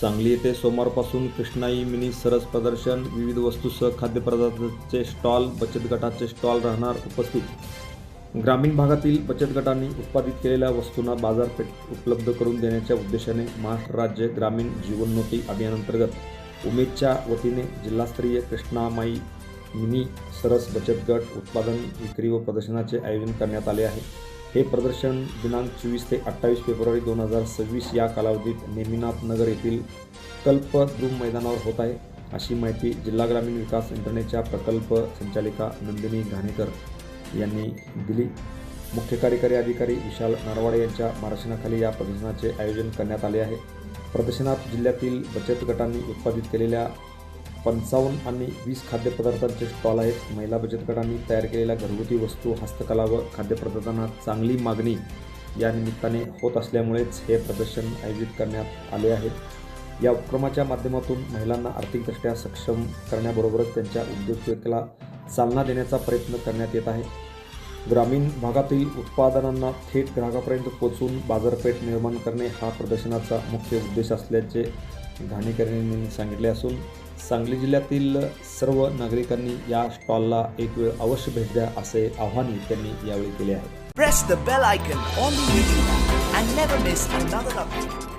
सांगली येथे सोमवारपासून कृष्णाई मिनी सरस प्रदर्शन, विविध वस्तूसह खाद्यपदार्थांचे स्टॉल, बचत गटाचे स्टॉल राहणार उपस्थित। ग्रामीण भागातील बचत गटांनी उत्पादित केलेल्या वस्तूंना बाजारपेठ उपलब्ध करून देण्याच्या उद्देशाने महाराष्ट्र राज्य ग्रामीण जीवनोन्नती अभियानांतर्गत उमेदच्या वतीने जिल्हास्तरीय कृष्णामाई मिनी सरस बचत गट उत्पादन विक्री व प्रदर्शनाचे आयोजन करण्यात आले आहे। हे प्रदर्शन दिनांक 24 ते 28 फेब्रुवारी 2026 या कालावधीत नेमिनाथ नगर येथील कल्पद्रुम मैदानावर होत आहे, अशी माहिती जिल्हा ग्रामीण विकास यंत्रणेच्या प्रकल्प संचालिका नंदिनी घाणेकर यांनी दिली। मुख्य कार्यकारी अधिकारी विशाल नरवाडे यांच्या मार्गदर्शनाखाली या प्रदर्शनाचे आयोजन करण्यात आले आहे। प्रदर्शनात जिल्ह्यातील बचत गटांनी उत्पादित केलेल्या 55 आणि 20 खाद्यपदार्थांचे स्टॉल आहेत। महिला बचत गटांनी तयार केलेल्या घरगुती वस्तू, हस्तकला व खाद्यपदार्थांना चांगली मागणी या निमित्ताने होत असल्यामुळेच हे प्रदर्शन आयोजित करण्यात आले आहे। या उपक्रमाच्या माध्यमातून महिलांना आर्थिकदृष्ट्या सक्षम करण्याबरोबरच त्यांच्या उद्योजकतेला चालना देण्याचा प्रयत्न करण्यात येत आहे। ग्रामीण भागातील उत्पादनांना थेट ग्राहकापर्यंत पोहोचवून बाजारपेठ निर्माण करणे हा प्रदर्शनाचा मुख्य उद्देश असल्याचे घाणेकर यांनी सांगितले असून सांगली जिल्ह्यातील सर्व नागरिकांनी या स्टॉलला एक वेळ अवश्य भेट द्या असे आवाहनही त्यांनी यावेळी केले आहे। Press the bell icon on the YouTube and never miss another update.